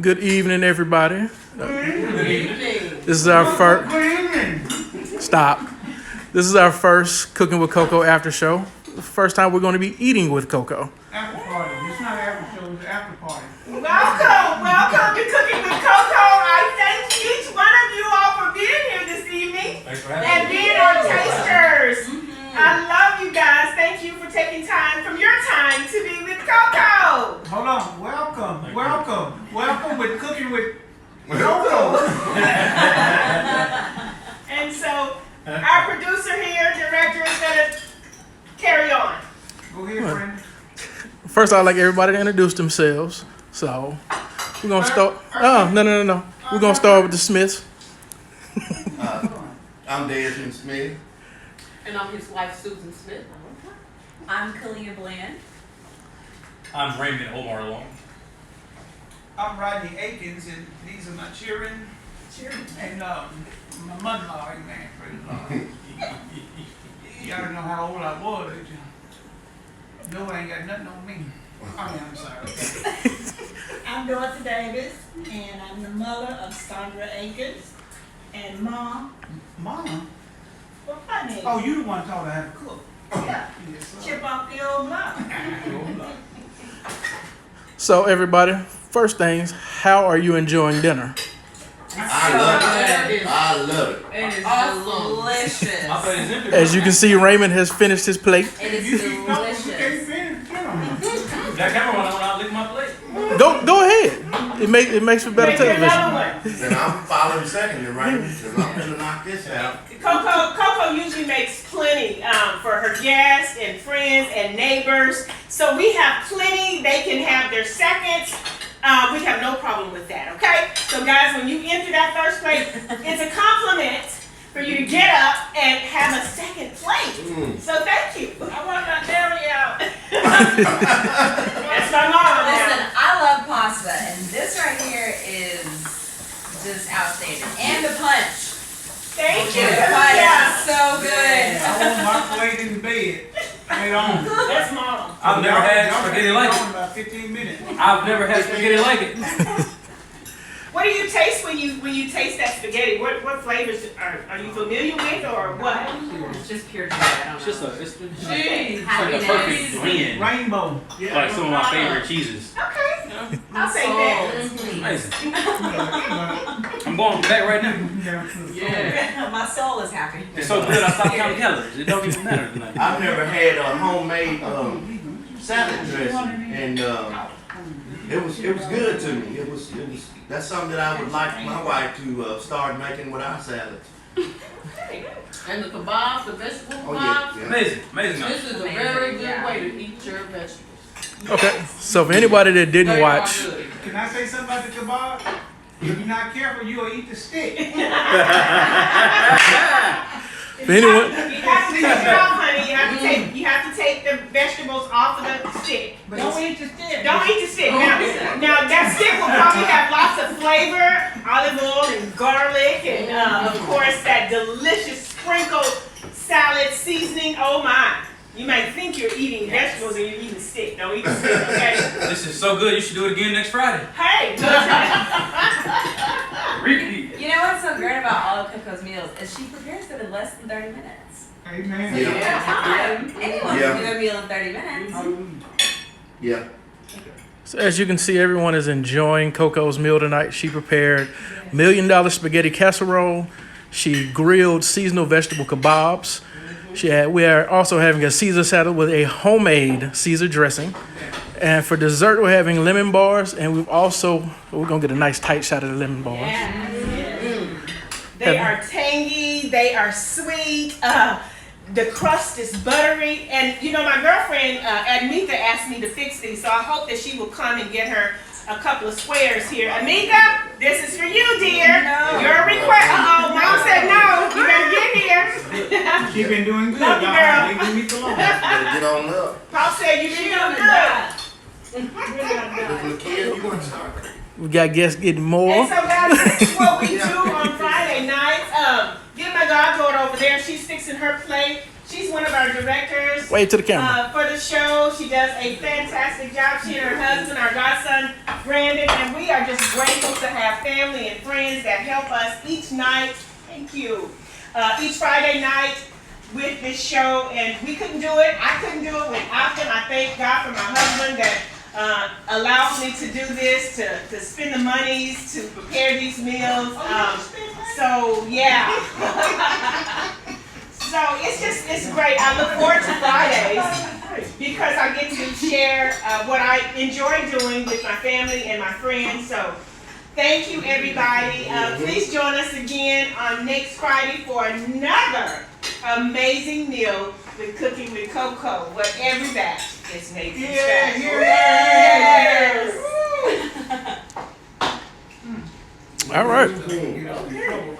Good evening, everybody. Good evening. This is our first. Good evening. Stop. This is our first Cooking with CoCo after show. The first time we're going to be eating with CoCo. After party. It's not after show, it's after party. Welcome to Cooking with CoCo. I thank each one of you all for being here this evening Thanks for having and me. being our tasters. I love you guys. Thank you for taking time from your time to be with CoCo. Hold on. Welcome with Cooking with CoCo. And so our producer here, director, is going to carry on. Go ahead, friend. First, I'd like everybody to introduce themselves. So, we're going to start. Oh, no. We're going to start with the Smiths. I'm Desmond Smith. And I'm his wife, Susan Smith. I'm Kalia Bland. I'm Raymond Omar Long. I'm Rodney Akins, and these are my children. And my mother-in-law, amen. Praise the Lord. Y'all know how old I was. No, I ain't got nothing on me. I'm sorry. I'm Dorothy Davis, and I'm the mother of Sandra Akins and Mom. Mama? What's my name? Oh, you the one taught her how to cook. Yeah. Yes, sir. Chip off the old block. So, everybody, first things, how are you enjoying dinner? I love it. I love it. It is Awesome. delicious. I bet it's interesting. As you can see, Raymond has finished his plate. It is You can't delicious. finish dinner. That camera went on, I'll lick my plate. Go ahead. It makes for better Make another television. one. And I'm following second, right? Because I'm gonna knock this out. Coco usually makes plenty for her guests and friends and neighbors. So we have plenty. They can have their seconds. We have no problem with that, okay? So guys, when you enter that first plate, it's a compliment for you to get up and have a second plate. So thank you. I want my dairy out. That's my mom. Listen, I love pasta, and this right here is just outstanding. And the punch. Thank you. The punch Yeah. is so good. I want my plate in bed. Wait on. That's mom. I've never had spaghetti like it. it. About 15 minutes. I've never had spaghetti like it. What do you taste when you taste that spaghetti? What flavors are you familiar with or what? It's just pure joy. I don't It's just know. it's like a Happiness. perfect blend. Rainbow. Like some of my favorite cheeses. Okay. I'll say Soul that. is pleased. Amazing. I'm going back right now. Yeah. My soul is happy. It's so good I stopped counting calories. It don't even matter tonight. I've never had a homemade salad dressing, and it was good to me. It was that's something that I would like my wife to start making with our salads. And the kebabs, the vegetable Oh kebabs. yeah. Amazing. Amazing. This is a very good way to eat your vegetables. Okay, so for anybody that didn't They watch, are good. Can I say something about the kebab? If you're not careful, you'll eat the stick. for anyone, You have to take it off, honey. You have to take the vegetables off of the stick. But don't eat the stick. Don't eat the stick. Now that stick will probably have lots of flavor, olive oil and garlic, and of course that delicious sprinkled salad seasoning. Oh my! You might think you're eating vegetables and you're eating stick. Don't eat the stick, okay? This is so good. You should do it again next Friday. Hey, Repeat. You know what's so great about all of CoCo's meals is she prepares it in less than 30 minutes. Amen. Yeah. Time. Anyone Yeah. can do a meal in 30 minutes. Yeah. so as you can see, everyone is enjoying CoCo's meal tonight. She prepared $1 million spaghetti casserole. She grilled seasonal vegetable kebabs. We are also having a Caesar salad with a homemade Caesar dressing. And for dessert, we're having lemon bars. And we're going to get a nice tight shot of the lemon bars. They are tangy. They are sweet. The crust is buttery. And you know, my girlfriend Amika asked me to fix these, so I hope that she will come and get her a couple of squares here. Amika, this is for you, dear. No. Your request. Mom said no. You better get here. She's been doing good. Love you, y'all. girl. Leave me alone. Better get on up. Pop said you did doing good. Listen, the kids, you want to start. We got guests getting more. And so guys, this is what we do on Friday nights. Get my goddaughter over there. She's fixing her plate. She's one of our directors Wave to the camera. for the show. She does a fantastic job. She and her husband, our godson, Brandon, and we are just grateful to have family and friends that help us each night. Thank you. Each Friday night with this show, and we couldn't do it. I couldn't do it without them. I thank God for my husband that allows me to do this, to spend the monies, to prepare these meals. So yeah. So it's great. I look forward to Fridays because I get to share what I enjoy doing with my family and my friends. So thank you, everybody. Please join us again on next Friday for another amazing meal with Cooking with CoCo, where every batch is made from scratch. Yes. All right. You know,